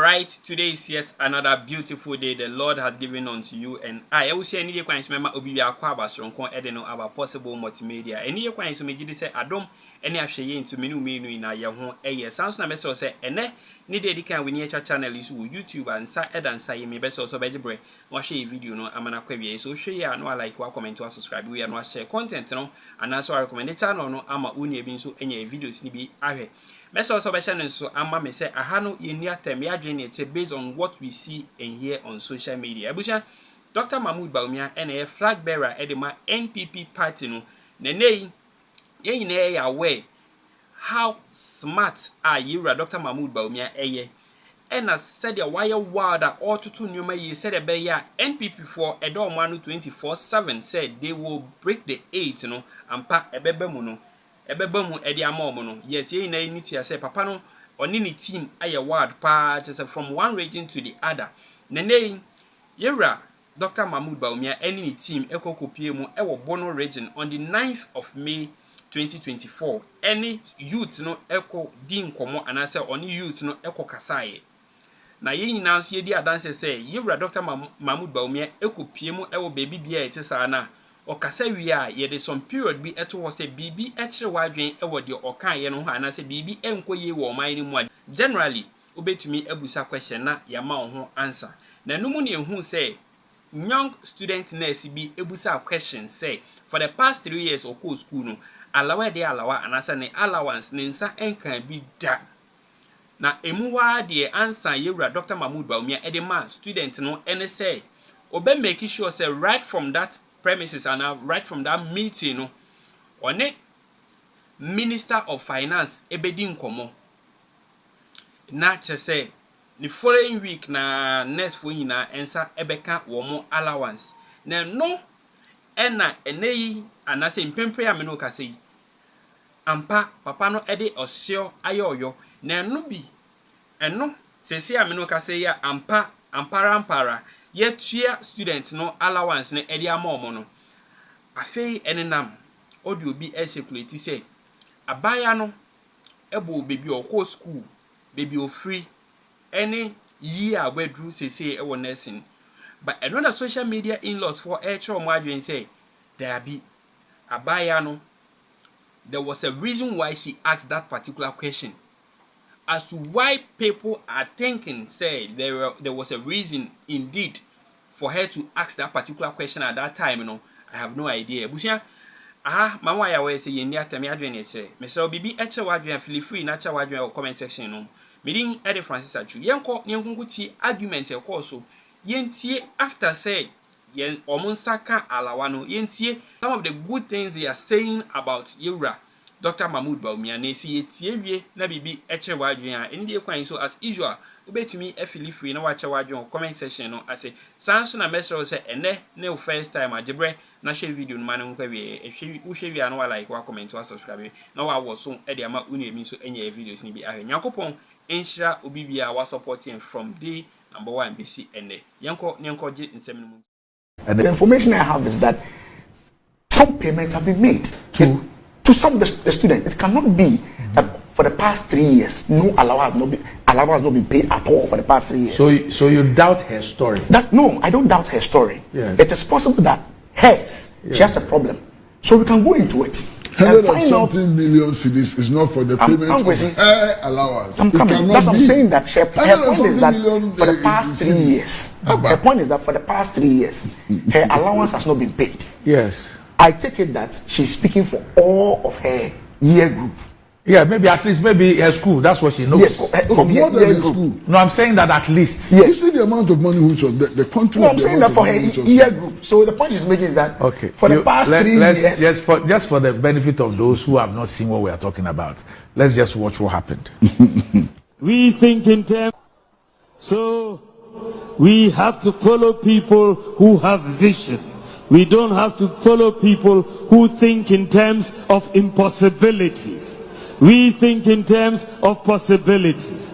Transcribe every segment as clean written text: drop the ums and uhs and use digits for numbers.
Right, today is yet another beautiful day the Lord has given unto you and I will say any kwans member obi akwa abasronko ede no aba possible multimedia. Any kwans so megidi say adom any ahweye into menu na ye ho eye sans na beso say ene ni dey kan we ni channel is YouTube and sa edansa ye me beso so bejibre wa hwe video no amana kwa wie so hwe ya no like wa comment wa subscribe we no share content no and also recommend channel no ama uni bi so enye videos ni bi ahwe. Let's also mention so ama me say ahano yenia tem ya dwene based on what we see and hear on social media. Abusha Dr. Mahama Bawumia and flag bearer edema NPP party no nenei ye nyina ya aware how smart are you Dr. Mahama Bawumia eye and as said the wire wilder or to nyoma ye said a beya NPP for edo manu 24/7 said they will break the 8 no ampa ebebemu no ebebamu edi amomo no yes ye na ni to say papa no oni ni team aye ward pa just from one region to the other nene yera Dr. Mahama Bawumia any ni team ekokopie mu ewo Bono region on the 9th of May 2024 any youth no eko din komo anase oni youth no eko kasaye na ye nyina so ye di adanse say yera Dr. Mahama Bawumia ekopie mu ewo baby bia etisa na okasa wi a ye de some period bi eto wo se bibi ekire wadwen ewo de okan ye no ha na se bibi enkoye wo man ni mu generally obetumi abusa question na ya ma ho answer na numu ne ehu say young student nurse bi ebusa question say for the past 3 years of course school no alawa de alawa anasa ne allowance ne nsa enkan bi da na emuwa de answer yewura Dr. Mahama Bawumia edema student no ene say obe make sure say right from that premises and right from that meeting no one Minister of Finance ebedi nkomo na chese the following week na next for nyina ensa ebeka wo allowance na no ena eneyi anase mpempre ya me no kase ampa papa no ede osio ayoyo na no bi eno sesi ya me no kase ya ampara yetua student no allowance no edi amomo no afei enenam audio bi circulate say abaya no ebo baby o school baby o free any year wedru sese e wo nursing but another social media in-laws for echo mo adwen say there be abaya no there was a reason why she asked that particular question as to why people are thinking say there was a reason indeed for her to ask that particular question at that time, you know, I have no idea. Bushia, mama ya we say ye ni atami adwen e che. Me say bibi e che wadwen feel free na che wadwen or comment section no. Me din Ede Francis Achu. Yenko ti argument e ko so. Yentie after say yen omunsaka alawa no. Yentie some of the good things they are saying about Yura. Dr. Mahama Bawumia na si etie wie na bibi eche wadwen a eni de kwan so as usual obetumi feel free na wache wadwen comment section no ase sanso na message say ene na first time ajebre na share video no manu kwa wie ehwe wo hwe wie na wa like wa comment wa subscribe na wa wo so e de ama unu emi so enye videos ni bi ahwe nyakopon enhira obi bia wa supporting from day number 1 BC ene yenko je nsem no. And the information I have is that some payments have been made to some of the students. It cannot be for the past 3 years, no allowance has not been paid at all for the past 3 years. So you doubt her story? No, I don't doubt her story. Yes. It is possible that she has a problem. So we can go into it. 100-something million cedis is not for the payment of her allowance. I'm coming. That's what I'm saying. That her point is that for the past 3 years, her point is that for the past 3 years, her allowance has not been paid. Yes. I take it that she's speaking for all of her year group. Yeah, maybe at least her school. That's what she knows. Yes, more than her school. No, I'm saying that at least. Yes. You see the amount of money which was the country. No, I'm saying that for her year group. So the point she's making is that for the past 3 years. Just for the benefit of those who have not seen what we are talking about, let's just watch what happened. We think in terms, so we have to follow people who have vision. We don't have to follow people who think in terms of impossibilities. We think in terms of possibilities.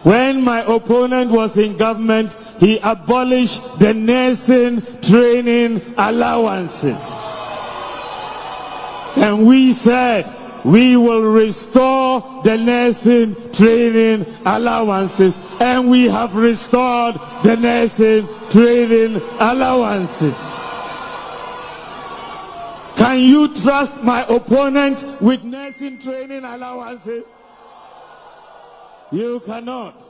When my opponent was in government, he abolished the nursing training allowances. And we said we will restore the nursing training allowances, and we have restored the nursing training allowances. Can you trust my opponent with nursing training allowances? You cannot.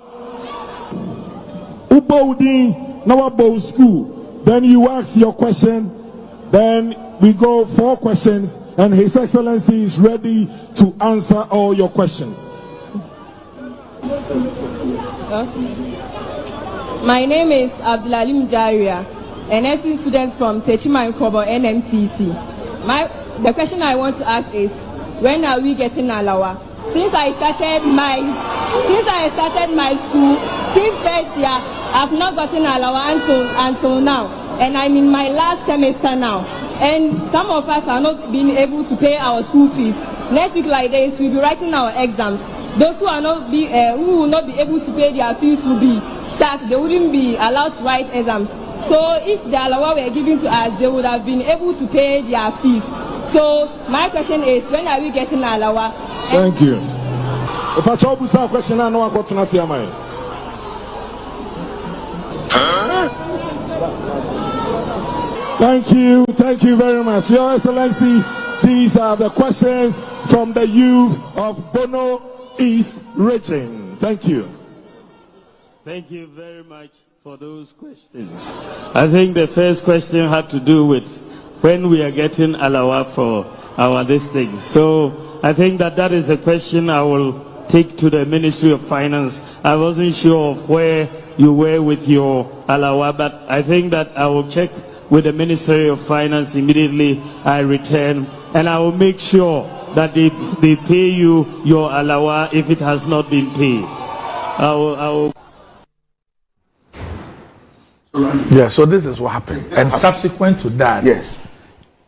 Ubodi, now about school. Then you ask your question. Then we go 4 questions, and His Excellency is ready to answer all your questions. My name is Abdulalim Jaria, a nursing student from Techiman Kobo NMTC. The question I want to ask is, when are we getting Alawa? Since I started my school, since first year, I've not gotten Alawa until now, and I'm in my last semester now. And some of us are not being able to pay our school fees. Next week like this, we'll be writing our exams. Those who who will not be able to pay their fees will be sacked. They wouldn't be allowed to write exams. So if the Alawa were given to us, they would have been able to pay their fees. So my question is, when are we getting Alawa? Thank you. Question I know what to say. Thank you very much, Your Excellency. These are the questions from the youth of Bono East region. Thank you. Thank you very much for those questions. I think the first question had to do with when we are getting Alawa for our this thing. So I think that is a question I will take to the Ministry of Finance. I wasn't sure of where you were with your Alawa, but I think that I will check with the Ministry of Finance immediately I return, and I will make sure that they pay you your Alawa if it has not been paid. I will. Yeah, so this is what happened. And subsequent to that, yes,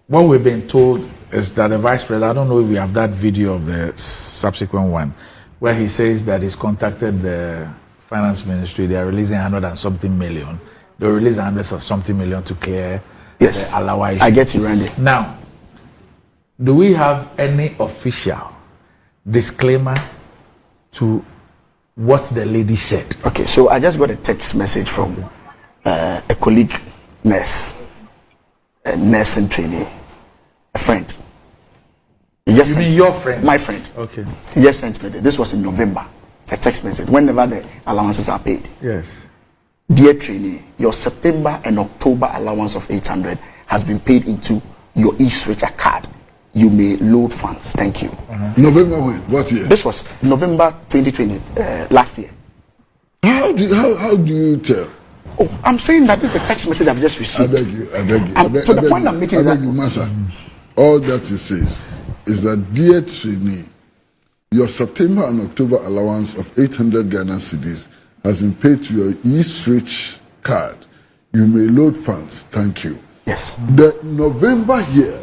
what we've been told is that the Vice President, I don't know if we have that video of the subsequent one, where he says that he's contacted the Finance Ministry. They are releasing 100 and something million. They'll release hundreds of something million to clear the Alawa issue. I get you, Randy. Now, do we have any official disclaimer to what the lady said? Okay, so I just got a text message from a colleague nurse, a nurse in training, a friend. You mean your friend? My friend. Okay. He just sent me this was in November, a text message, whenever the allowances are paid. Yes. Dear trainee, your September and October allowance of 800 has been paid into your e-switcher card. You may load funds. Thank you. November when? What year? This was November 2020, last year. How do you tell? Oh, I'm saying that this is a text message I've just received. I beg you. To the point I'm making I is beg that you, Master. All that it says is that, dear trainee, your September and October allowance of 800 Ghana cedis has been paid to your e-switch card. You may load funds. Thank you. Yes. The November here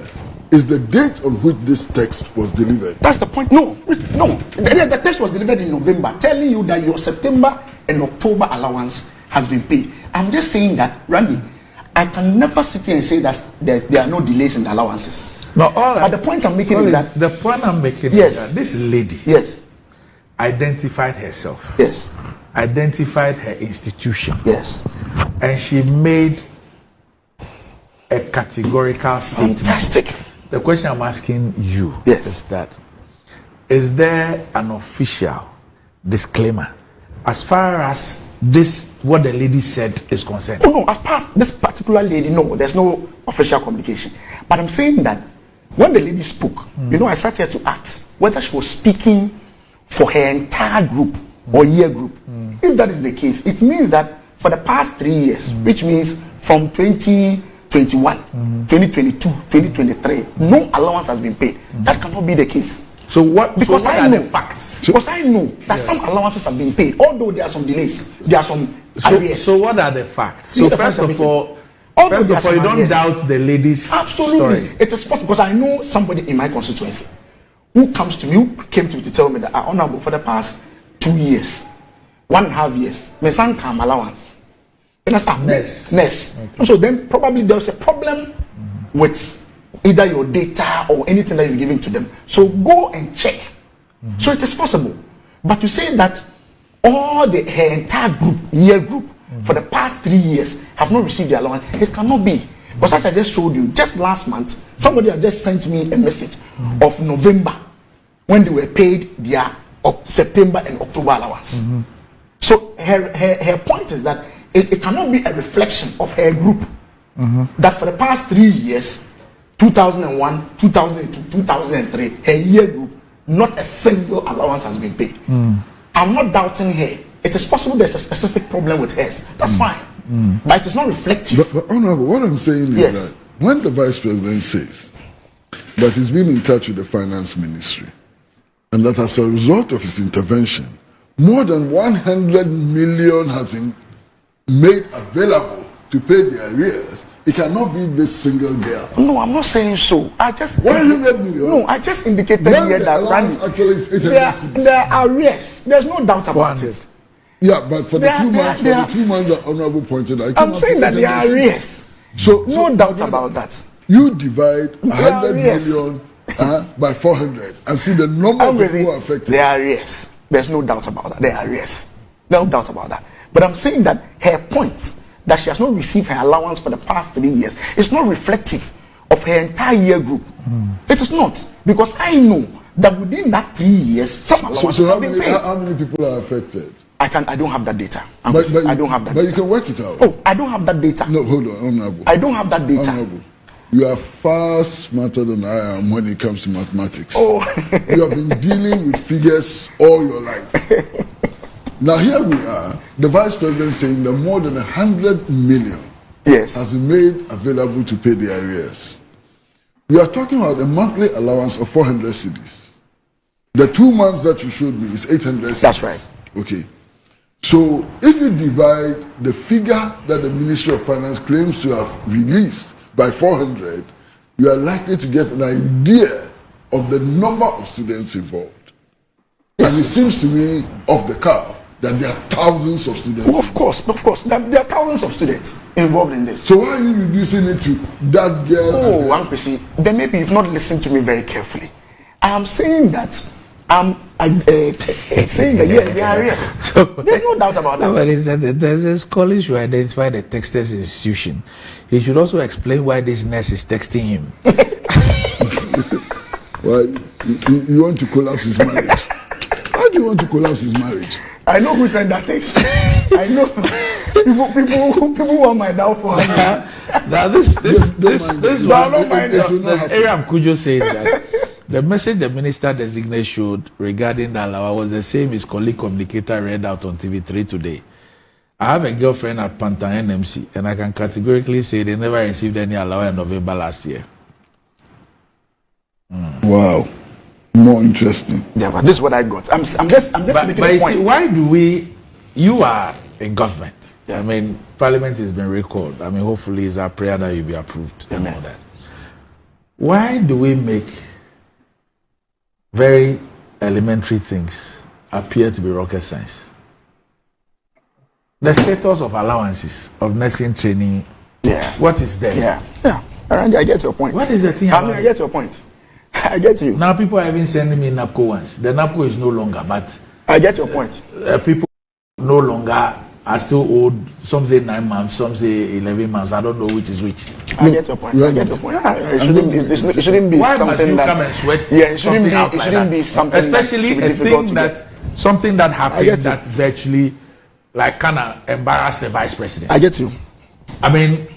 is the date on which this text was delivered. That's the point. No. The text was delivered in November, telling you that your September and October allowance has been paid. I'm just saying that, Randy, I can never sit here and say that there are no delays in the allowances. No, all right. But the point I'm making is that the point I'm making yes, is that this lady identified herself. Yes. Identified her institution. Yes. And she made a categorical statement. Fantastic. The question I'm asking you is that, is there an official disclaimer as far as this, what the lady said is concerned? Oh no, as far as this particular lady, no, there's no official communication. But I'm saying that when the lady spoke, I sat here to ask whether she was speaking for her entire group or year group. If that is the case, it means that for the past 3 years, which means from 2021, 2022, 2023, no allowance has been paid. That cannot be the case. So what? Because what I are know the facts. Because I know that some allowances have been paid, although there are some delays. There are some arrears. So what are the facts? So first of all, you don't doubt the lady's absolutely story. It is possible, because I know somebody in my constituency who came to me to tell me that honorable, for the past 2 years, 1.5 years, my son came allowance. And I start nurse. Okay. And so then probably there's a problem with either your data or anything that you're giving to them. So go and check. So it is possible. But to say that all her entire year group, for the past 3 years have not received their allowance, it cannot be. Because as I just showed you, just last month, somebody had just sent me a message of November when they were paid their September and October allowance. So her point is that it cannot be a reflection of her group. That for the past 3 years, 2001, 2002, 2003, her year group, not a single allowance has been paid. I'm not doubting her. It is possible there's a specific problem with hers. That's fine. But it is not reflective. But Honorable, what I'm saying is that when the Vice President says that he's been in touch with the Finance Ministry and that as a result of his intervention, more than 100 million has been made available to pay the arrears, it cannot be this single girl. No, I'm not saying so. I just 100 million. No, I just indicated here that actually is there are arrears. There's no doubt about it. Yeah, but for the 2 months, the 2 months that Honorable pointed out, I'm saying that there are arrears. So no doubt about that. You divide 100 million by 400 and see the number of people who are affected. There are arrears. There's no doubt about that. There are arrears. No doubt about that. But I'm saying that her point that she has not received her allowance for the past 3 years is not reflective of her entire year group. It is not, because I know that within that 3 years, some allowances have been paid. How many people are affected? I don't have that data. I don't have that. But data. you can work it out. Oh, I don't have that data. No, hold on, Honorable. I don't have that data. Honorable, you are far smarter than I am when it comes to mathematics. Oh, you have been dealing with figures all your life. Now here we are, the Vice President saying that more than 100 million has been made available to pay the arrears. We are talking about a monthly allowance of 400 cedis. The 2 months that you showed me is 800 cedis. That's right. Okay. So if you divide the figure that the Ministry of Finance claims to have released by 400, you are likely to get an idea of the number of students involved. And it seems to me off the cuff that there are thousands of students. Oh, of course. There are thousands of students involved in this. So why are you reducing it to that girl? Oh, Ampesi, then maybe you've not listened to me very carefully. I am saying that saying that there are arrears. There's no doubt about that. But there's a scholar who identify the texter's institution. He should also explain why this nurse is texting him. Why you want to collapse his marriage? How do you want to collapse his marriage? I know who sent that text. I know people want my downfall. Now this Aram Kujo says that the message the minister designate showed regarding the allowance was the same his colleague communicator read out on TV3 today. I have a girlfriend at Pantan NMC, and I can categorically say they never received any allowance in November last year. Wow. More interesting. Yeah, but this is what I got. I'm just making a point. See, why do you are in government. Yeah. I mean, Parliament has been recalled. I mean, hopefully it's our prayer that you'll be approved and all that. Why do we make very elementary things appear to be rocket science? The status of allowances, of nursing training, what is there? I get your point. What is the thing I get your point. I get you. Now people are even sending me NAPCO ones. The NAPCO is no longer, but I get your point. People no longer are still old. Some say 9 months, some say 11 months. I don't know which is which. I get your point. I get your point. It shouldn't be why something must you that come and sweat? It shouldn't be something. Especially that a thing that something that happened that virtually like kind of embarrassed the vice president. I get you. I mean,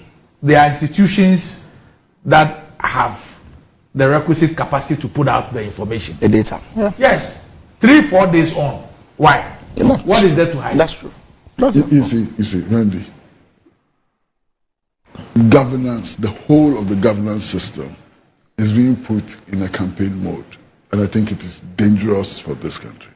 there are institutions that have the requisite capacity to put out the information. The data. Yeah. Yes. 3-4 days on. Why? What is there to hide? That's true. You see, Randy, governance, the whole of the governance system is being put in a campaign mode. And I think it is dangerous for this country.